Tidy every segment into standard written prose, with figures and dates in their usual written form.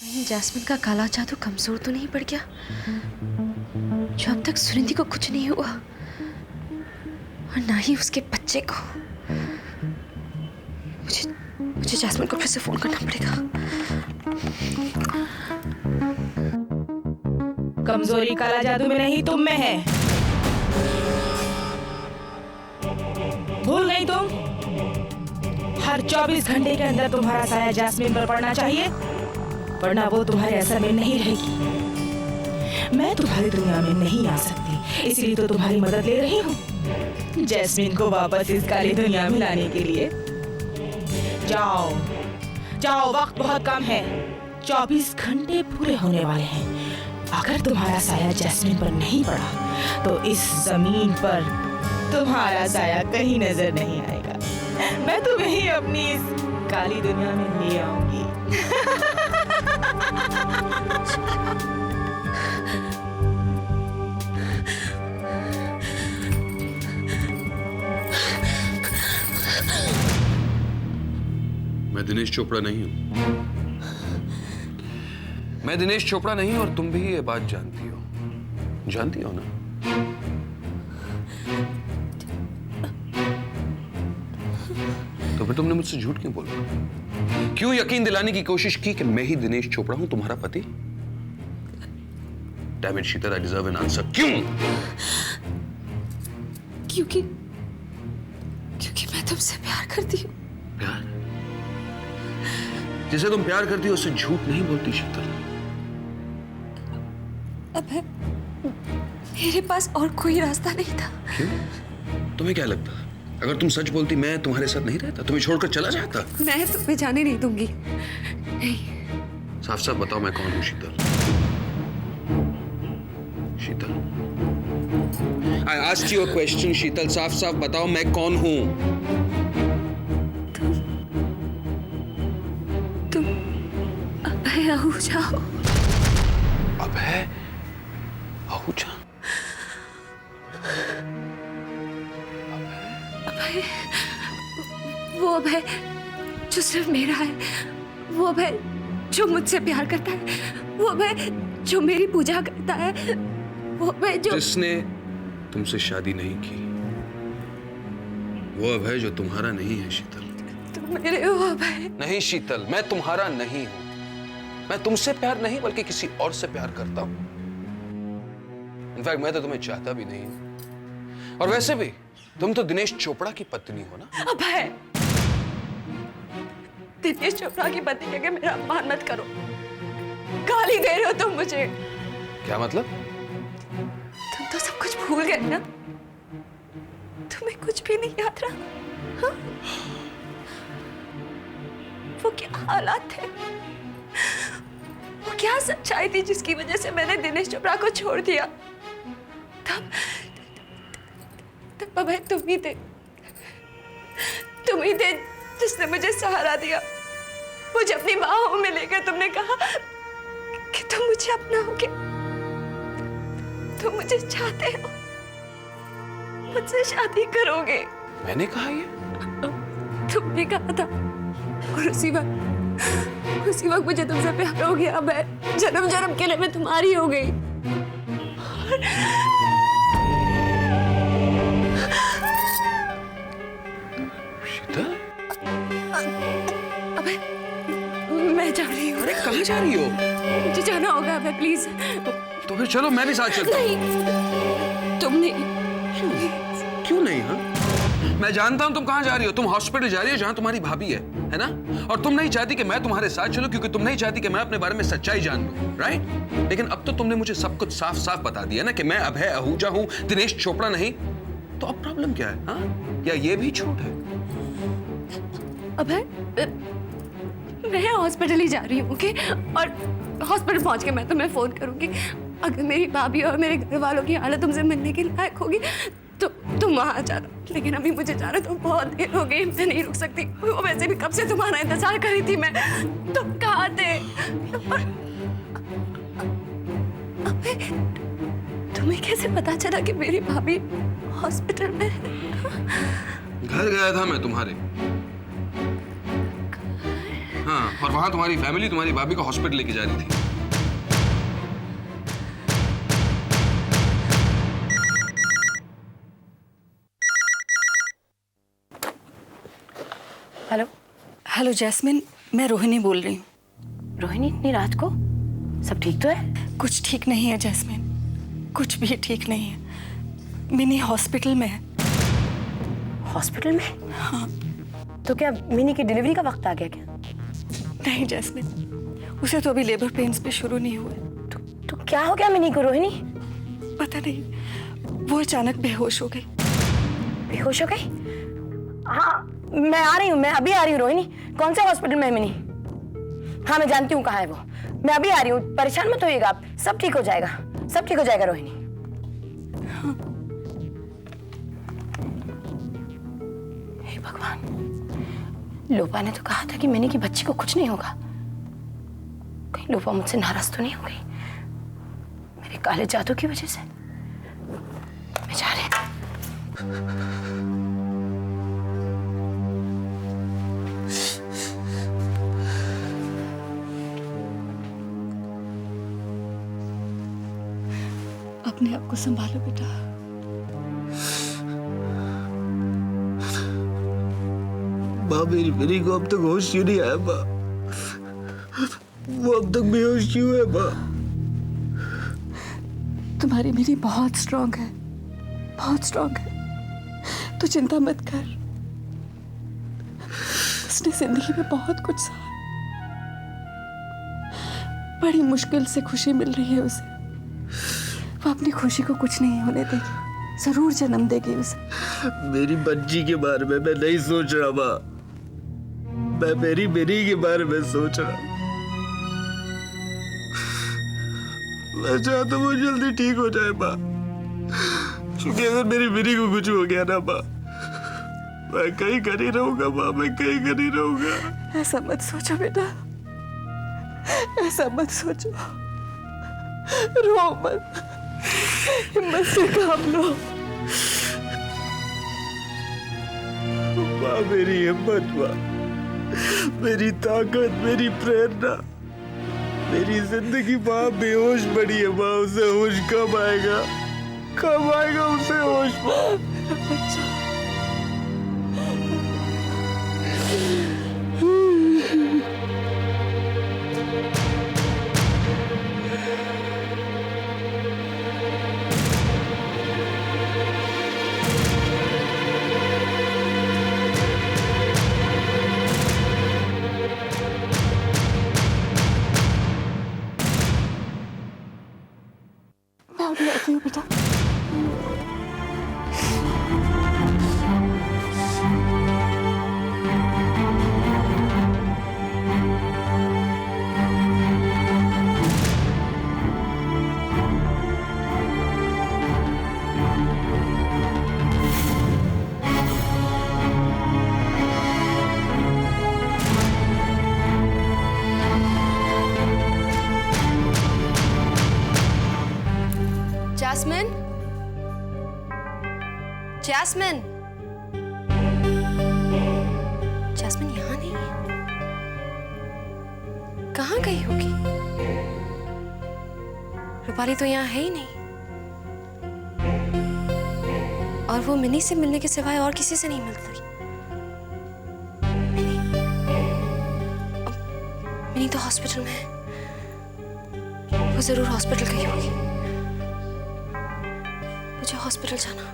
कहीं जैस्मिन का काला जादू कमजोर तो नहीं पड़ गया जो अब तक सुरिंदर को कुछ नहीं हुआ और ना ही उसके बच्चे को। मुझे जैस्मिन को फिर से फोन करना पड़ेगा। कमजोरी काला जादू में नहीं तुम में है। भूल गई तुम? हर 24 घंटे के अंदर तुम्हारा साया जैस्मिन पर पड़ना चाहिए, वरना वो तुम्हारे असर में नहीं रहेगी। मैं तुम्हारी दुनिया में नहीं आ सकती, इसलिए तो तुम्हारी मदद ले रही हूँ जैस्मिन को वापस इस काली दुनिया में लाने के लिए। जाओ जाओ, वक्त बहुत कम है, 24 घंटे पूरे होने वाले हैं। अगर तुम्हारा साया जैस्मिन पर नहीं पड़ा तो इस जमीन पर तुम्हारा साया कहीं नजर नहीं आएगा। मैं तुम्हें ही अपनी इस काली दुनिया में ले आऊंगी। मैं दिनेश चोपड़ा नहीं हूं। मैं दिनेश चोपड़ा नहीं, और तुम भी ये बात जानती हो ना? तो फिर तुमने मुझसे झूठ क्यों बोला? क्यों यकीन दिलाने की कोशिश की कि मैं ही दिनेश चोपड़ा हूं, तुम्हारा पति? Damn it, Sheetal, I deserve an answer. क्यों? क्योंकि मैं तुमसे प्यार करती हूँ। प्यार? जिसे तुम प्यार करती हो उससे झूठ नहीं बोलती शीतल। अबे, मेरे पास और कोई रास्ता नहीं था। क्यों? तुम्हें क्या लगता? अगर तुम सच बोलती मैं तुम्हारे साथ नहीं रहता, तुम्हें छोड़कर चला जाता? मैं तुम्हें जाने नहीं दूंगी। नहीं। साफ साफ बताओ मैं कौन हूं शीतल? शीतल, I asked you a question, शीतल, साफ साफ बताओ मैं कौन हूं? तुम अभय आहूजा हो। अभय आहूजा? अभय, वो अभय जो सिर्फ मेरा है, वो अभय जो मुझसे प्यार करता है, वो अभय जो मेरी पूजा करता है, वो अभय जो जिसने तुमसे शादी नहीं की, वो अभय जो तुम्हारा नहीं है शीतल। तुम मेरे हो अभय। नहीं शीतल, मैं तुम्हारा नहीं हूं। मैं तुमसे प्यार नहीं बल्कि किसी और से प्यार करता हूं। इनफैक्ट मैं तो तुम्हें चाहता भी नहीं। और वैसे भी तुम तो दिनेश चोपड़ा की पत्नी हो ना? अभय, दिनेश चोपड़ा की पत्नी कह के मेरा अपमान मत करो। गाली दे रहे हो तुम मुझे। क्या मतलब? तुम तो सब कुछ भूल गए ना? तुम्हें कुछ भी नहीं याद रहा? हाँ? वो क्या हालात थे, वो क्या सच्चाई थी जिसकी वजह से मैंने दिनेश चोपड़ा को छोड़ दिया? तब अभय तुम ही थे जिसने मुझे सहारा दिया। मुझे अपनी बाहों में लेकर तुमने कहा कि तुम मुझे अपनाओगे, तुम मुझे चाहते हो, मुझसे शादी करोगे। मैंने कहा ये? तुमने कहा था, और उसी वक्त मुझे तुमसे प्यार हो गया। अभय, जन्म जन्म के लिए मैं तुम्हारी हो गई। शीतल? अभय, मैं जा रही हूँ। अरे कहाँ जा रही हो? मुझे जाना होगा अभय, प्लीज। तो फिर चलो मैं भी साथ चलता हूँ। नहीं, तुम नहीं। क्यों नहीं? हाँ, मैं जानता हूं तुम कहां जा रही हो। तुम हॉस्पिटल जा रही हो जहां तुम्हारी भाभी है ना? और तुम नहीं चाहती कि मैं तुम्हारे साथ चलूं क्योंकि तुम नहीं चाहती कि मैं अपने बारे में सच्चाई जान लूं, राइट? लेकिन अब तो तुमने मुझे सब कुछ साफ साफ बता दिया ना कि मैं अभय आहूजा हूं, दिनेश चोपड़ा नहीं। तो अब प्रॉब्लम क्या है? हाँ, या ये भी झूठ है? अभय, मैं हॉस्पिटल ही जा रही हूँ, ओके? और हॉस्पिटल पहुंच के मैं तुम्हें फोन करूंगी। अगर मेरी भाभी और मेरे घर वालों की हालत तुमसे मिलने के लायक होगी तो तुम वहां आ जाना। लेकिन अभी मुझे जाना तो बहुत देर हो गई, मैं नहीं रुक सकती। वो वैसे भी कब से तुम्हारा इंतजार कर रही थी मैं। तुम कहाँ थे? अबे, तुम्हें कैसे पता चला कि मेरी भाभी हॉस्पिटल में है? घर गया था मैं तुम्हारे। हाँ, और वहां तुम्हारी फैमिली तुम्हारी भाभी को हॉस्पिटल लेके जा रही थी। हेलो। हेलो जैस्मिन, मैं रोहिणी बोल रही हूँ। रोहिणी, इतनी रात को सब ठीक तो है? कुछ ठीक नहीं है जैस्मिन, कुछ भी ठीक नहीं है। मिनी हॉस्पिटल में है। हॉस्पिटल में? हाँ। तो क्या मिनी की डिलीवरी का वक्त आ गया क्या? नहीं जैस्मिन, उसे तो अभी लेबर पेन्स भी शुरू नहीं हुए। तो क्या हो गया मिनी को रोहिणी? पता नहीं, वो अचानक बेहोश हो गई। बेहोश हो गई? हाँ, मैं आ रही हूँ, मैं अभी आ रही हूँ रोहिणी। कौन से हॉस्पिटल में है मिनी? हाँ, मैं जानती हूँ कहाँ है वो। मैं अभी आ रही हूँ, परेशान मत होइएगा आप, सब ठीक हो जाएगा, सब ठीक हो जाएगा रोहिणी। हाँ। हे भगवान, लोपा ने तो कहा था कि मिनी की बच्ची को कुछ नहीं होगा। कहीं लोपा मुझसे नाराज तो नहीं हो गई मेरे काले जादू की वजह से? मैं जा रही हूँ। अपने आप को संभालो बेटा। माँ, मेरी को अब तक होश क्यों नहीं आया माँ? वो अब तक बेहोश क्यों है माँ? तुम्हारी मेरी बहुत स्ट्रांग है, बहुत स्ट्रांग है। तू चिंता मत कर। उसने जिंदगी में बहुत कुछ सहा। बड़ी मुश्किल से खुशी मिल रही है उसे। वो अपनी खुशी को कुछ नहीं होने देगी, जरूर जन्म देगी उसे। मेरी बच्ची के बारे में मैं नहीं सोच रहा माँ, मैं मेरी के बारे में सोच रहा। मैं चाहता हूँ वो जल्दी ठीक हो जाए माँ, क्योंकि अगर मेरी मिनी को कुछ हो गया ना माँ, मैं कहीं कर ही रहूंगा माँ, मैं कहीं कर ही रहूंगा। ऐसा मत सोचो बेटा, ऐसा मत सोचो। रो मत, हिम्मत से काम लो। माँ, मेरी हिम्मत माँ, मेरी ताकत, मेरी प्रेरणा, मेरी जिंदगी माँ बेहोश पड़ी है माँ। उसे होश कब आएगा, कब आएगा उसे होश माँ? बच्चा, मैं अभी आती हूँ बेटा। जैस्मिन, जैस्मिन, जैस्मिन यहाँ नहीं है। कहाँ गई होगी? रूपाली तो यहाँ है ही नहीं, और वो मिनी से मिलने के सिवाय और किसी से नहीं मिलती। मिनी तो हॉस्पिटल में है, वो जरूर हॉस्पिटल गई होगी। मुझे हॉस्पिटल जाना होगा।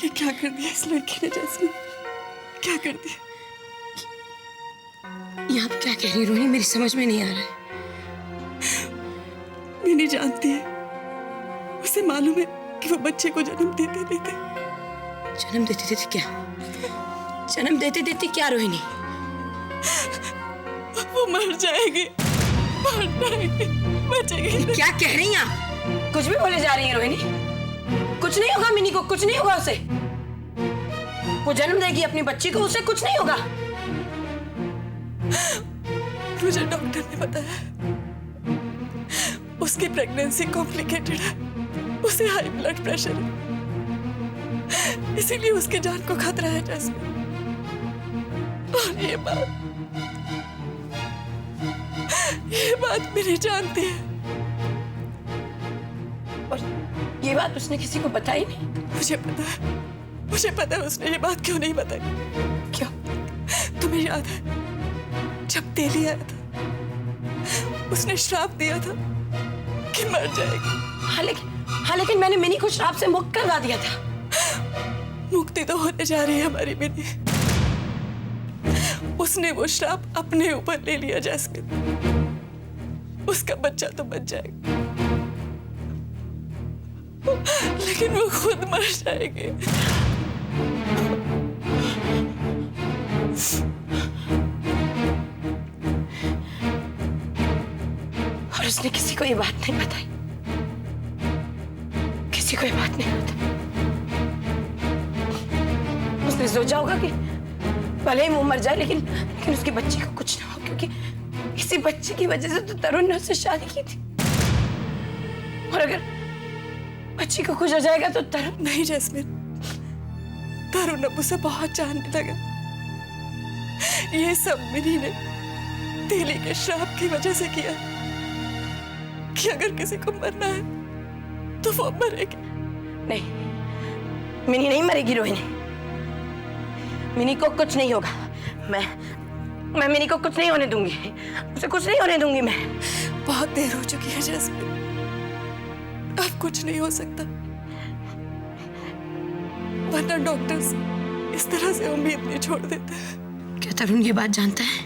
ये क्या कर दिया इस लड़की ने जैस्मिन, क्या कर दिया? ये आप क्या कह रही रोहिणी, मेरी समझ में नहीं आ रहा है। मिनी जानती है, उसे मालूम है कि वो बच्चे को जन्म देते देते जन्म देते देते क्या? जन्म देते देते क्या रोहिणी? वो मर जाएगी, मर जाएगी, बचेगी। क्या कह रही हैं आप? कुछ भी बोले जा रही हैं रोहिणी। कुछ नहीं होगा मिनी को, कुछ नहीं होगा उसे। वो जन्म देगी अपनी बच्ची को, उसे कुछ नहीं होगा। मुझे डॉक्टर ने बताया उसकी प्रेगनेंसी कॉम्प्लिकेटेड है, उसे हाई ब्लड प्रेशर है, इसीलिए उसके जान को खतरा है जैस्मिन। और ये बात मेरी जानती है। और ये बात उसने किसी को बताई नहीं? मुझे पता है उसने ये बात क्यों नहीं बताई। क्यों? तुम्हें याद है जब तेली आया था, उसने श्राप दिया था कि मर जाएगी। हाँ लेकिन मैंने मिनी को श्राप से मुक्त करवा दिया था। मुक्ति तो होने जा रही है हमारी मिनी। उसने वो श्राप अपने ऊपर ले लिया जैस्मिन। उसका बच्चा तो बच जाएगा, लेकिन वो खुद मर जाएगी। और उसने किसी को ये बात नहीं बताई, किसी को ये बात नहीं बताई। उसने सोचा होगा कि भले ही वो मर जाए लेकिन उसकी बच्ची को कुछ ना हो, क्योंकि इसी बच्चे की वजह से तो तरुण ने उससे शादी की थी। और अगर बच्ची को कुछ हो जाएगा तो तरुण। नहीं जैस्मिन, तरुण अब उसे बहुत जानने लगा। ये सब मिनी ने तेली के श्राप की वजह से किया कि अगर किसी को मरना है तो वो मरेगी। नहीं, मिनी नहीं मरेगी रोहिणी। मिनी को कुछ नहीं होगा। मैं मिनी को कुछ नहीं होने दूंगी। उसे कुछ नहीं होने दूंगी मैं। बहुत देर हो चुकी है जैस्मिन, अब कुछ नहीं हो सकता, वरना डॉक्टर्स इस तरह से उम्मीद नहीं छोड़ देते। क्या तरुण ये बात जानता है?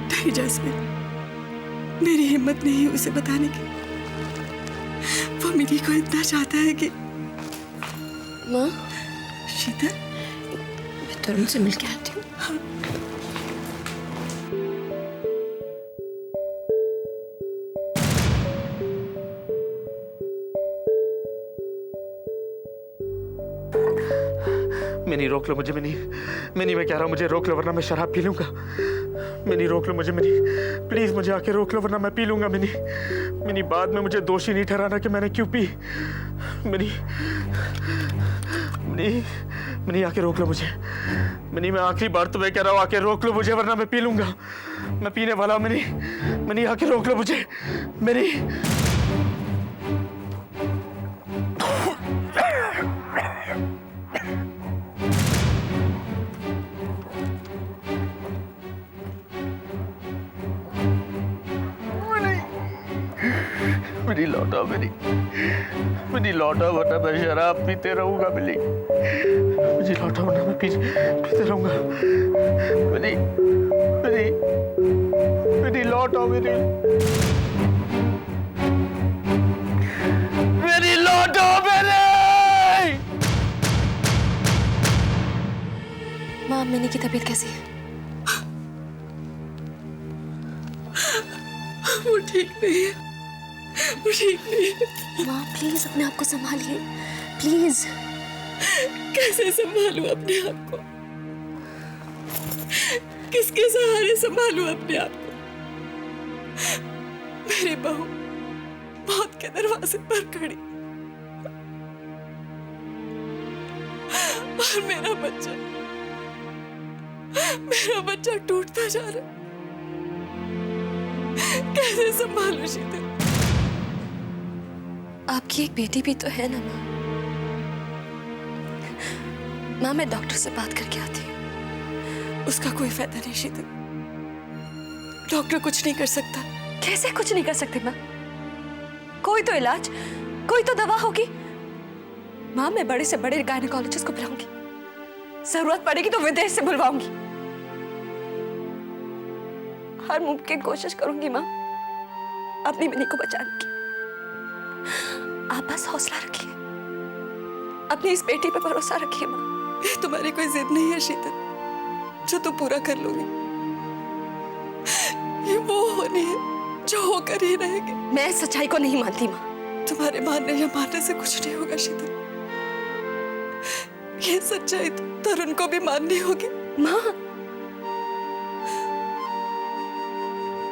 नहीं जैस्मिन, मेरी हिम्मत नहीं है उसे बताने की। वो मिनी को इतना चाहता है कि। माँ, शीतल, मैं तरुण से मिलके आती हूँ। मिनी रोक लो मुझे, मिनी मैं कह रहा हूँ मुझे रोक लो वरना मैं शराब पी लूंगा। मिनी रोक लो मुझे, मिनी प्लीज मुझे आके रोक लो वरना मैं पी लूंगा। मिनी बाद में मुझे दोषी नहीं ठहराना कि मैंने क्यों पी। मिनी आके रोक लो मुझे। मिनी मैं आखिरी बार तुम्हें कह रहा हूँ आके रोक लो मुझे वरना मैं पी लूंगा। मैं पीने वाला हूँ। मिनी आके रोक लो मुझे। मिनी लौटा, मिनी लौटा वरना मैं शराब पीते रहूंगा। मुझे लौटा वरना मैं पीते रहूंगा। मिनी लौटा, मिनी लौटा। माँ, मिनी की तबीयत कैसी है? वो ठीक नहीं है, वो ठीक नहीं है। माँ प्लीज अपने आप को संभालिए, प्लीज। कैसे संभालूं अपने आप को? किसके सहारे संभालूं अपने आप को? मेरी बहू मौत के दरवाजे पर खड़ी और मेरा बच्चा टूटता जा रहा है। कैसे संभालूं शीतल? आपकी एक बेटी भी तो है ना माँ। माँ, मैं डॉक्टर से बात करके आती हूँ। उसका कोई फायदा नहीं शीतल, डॉक्टर कुछ नहीं कर सकता। कैसे कुछ नहीं कर सकते माँ? कोई तो इलाज, कोई तो दवा होगी। माँ, मैं बड़े से बड़े गायनेकोलॉजिस्ट को बुलाऊंगी, जरूरत पड़ेगी तो विदेश से बुलवाऊंगी। हर मुमकिन कोशिश करूंगी माँ अपनी मिनी को बचाने की। आप बस हौसला रखिए, अपनी इस बेटी पे भरोसा रखिए माँ। ये तुम्हारी कोई जिद नहीं है शीतल जो तुम पूरा कर लोगी। ये वो होनी है जो होकर ही रहेगी। मैं सच्चाई को नहीं मानती माँ। तुम्हारे मानने या मानने से कुछ नहीं होगा शीतल। ये सच्चाई तो तरुण को भी माननी होगी। माँ,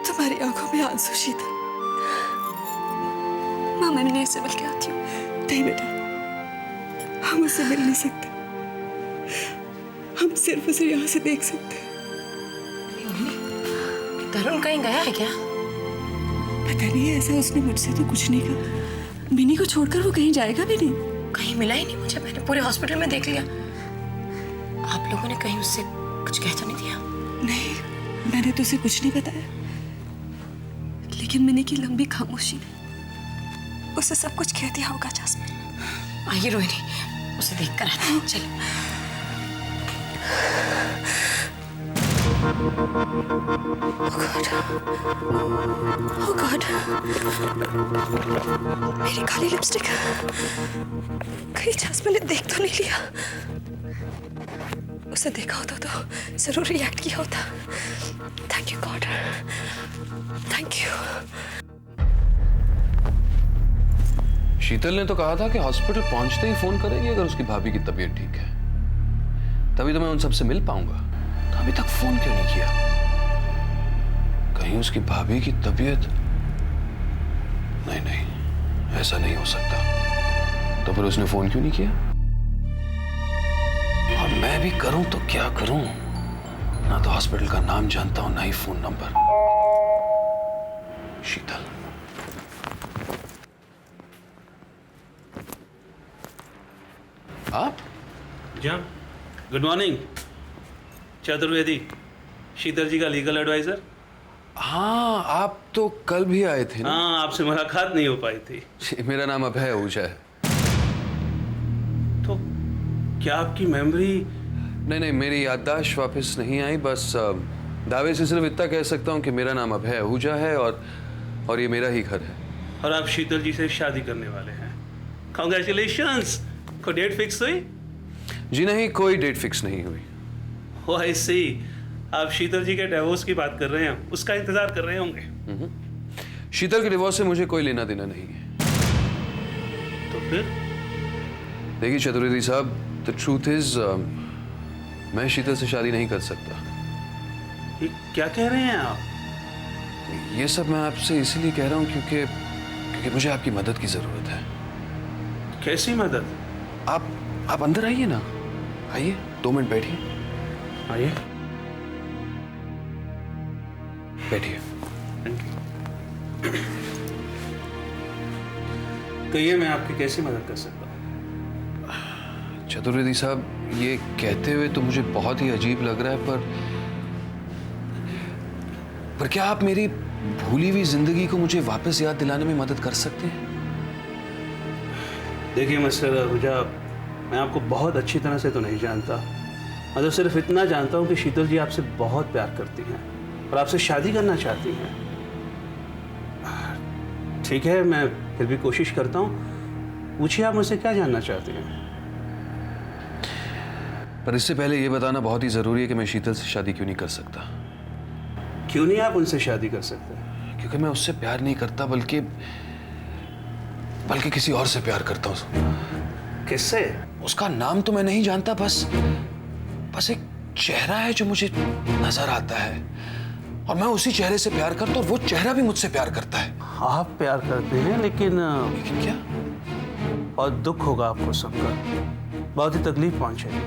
तुम्हारी आंखों में आंसू शीतल, नन्हे से मिल के आती हूँ। नहीं बेटा, हम उससे मिल नहीं सकते, हम सिर्फ उसे यहाँ से देख सकते हैं। तरुण कहीं गया है क्या? पता नहीं, ऐसा उसने मुझसे तो कुछ नहीं कहा। मिनी को छोड़कर वो कहीं जाएगा भी नहीं। कहीं मिला ही नहीं मुझे, मैंने पूरे हॉस्पिटल में देख लिया। आप लोगों ने कहीं उससे कुछ कह तो नहीं दिया? नहीं, मैंने तो उसे कुछ नहीं बताया, लेकिन मिनी की लंबी खामोशी ने उसे सब कुछ कह दिया होगा। जास्मिन आइए रोहिणी, उसे देख कर आते हैं। चलो। Oh God. मेरी काली लिपस्टिक कहीं जास्मिन ने देख तो नहीं लिया? उसे देखा होता तो जरूर रिएक्ट किया होता। Thank you God, thank you. Sheetal ने तो कहा था कि हॉस्पिटल पहुंचते ही फोन करेगी अगर उसकी भाभी की तबीयत ठीक है, तभी तो मैं उन सबसे मिल पाऊंगा। तो अभी तक फोन क्यों नहीं किया? कहीं उसकी भाभी की तबीयत? नहीं नहीं, ऐसा नहीं हो सकता। तो फिर उसने फोन क्यों नहीं किया? और मैं भी करूं तो क्या करूं? ना तो हॉस्पिटल का नाम जानता हूं, ना ही फोन नंबर। शीतल, आप? जी, गुड मॉर्निंग। चतुर्वेदी, शीतल जी का लीगल एडवाइजर। हाँ, आप तो कल भी आए थे ना? हाँ, आपसे मुलाकात नहीं हो पाई थी। जी, मेरा नाम अभय आहूजा है। तो क्या आपकी मेमोरी? नहीं, मेरी याददाश्त वापस नहीं आई। बस दावे से सिर्फ इतना कह सकता हूँ कि मेरा नाम अभय आहूजा है और ये मेरा ही घर है। और आप शीतल जी से शादी करने वाले हैं। कॉन्ग्रेचुलेशंस। कोई डेट फिक्स हुई? जी नहीं, कोई डेट फिक्स नहीं हुई। ओ आई सी, आप शीतल जी के डिवोर्स की बात कर रहे हैं, उसका इंतजार कर रहे होंगे। शीतल के डिवोर्स से मुझे कोई लेना देना नहीं है। तो फिर? देखिए चतुर्वेदी साहब, द ट्रूथ इज मैं शीतल से शादी नहीं कर सकता। ये क्या कह रहे हैं आप? ये सब मैं आपसे इसीलिए कह रहा हूँ क्योंकि मुझे आपकी मदद की जरूरत है। कैसी मदद? आप अंदर आइए ना, आइए 2 मिनट बैठिए। आइए। बैठिए। कहिए, मैं आपकी कैसी मदद कर सकता हूँ? चतुर्वेदी साहब, ये कहते हुए तो मुझे बहुत ही अजीब लग रहा है, पर क्या आप मेरी भूली हुई जिंदगी को मुझे वापस याद दिलाने में मदद कर सकते हैं? देखिए मिस्टर आहूजा, मैं आपको बहुत अच्छी तरह से तो नहीं जानता, मतलब सिर्फ इतना जानता हूँ कि शीतल जी आपसे बहुत प्यार करती हैं और आपसे शादी करना चाहती हैं। ठीक है, मैं फिर भी कोशिश करता हूँ। पूछिए, आप मुझसे क्या जानना चाहती हैं? पर इससे पहले ये बताना बहुत ही जरूरी है कि मैं शीतल से शादी क्यों नहीं कर सकता। क्यों नहीं आप उनसे शादी कर सकते? क्योंकि मैं उससे प्यार नहीं करता, बल्कि किसी और से प्यार करता हूँ। किससे? उसका नाम तो मैं नहीं जानता, बस एक चेहरा है जो मुझे नजर आता है और मैं उसी चेहरे से प्यार करता हूँ और वो चेहरा भी मुझसे प्यार करता है। आप प्यार करते हैं, लेकिन क्या? और दुख होगा आपको सुनकर, बहुत ही तकलीफ पहुंचेगी।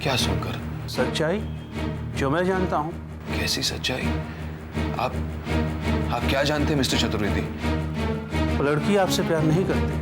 क्या सुनकर? सच्चाई जो मैं जानता हूँ। कैसी सच्चाई? आप क्या जानते हैं मिस्टर चतुर्वेदी? लड़की आपसे प्यार नहीं करती।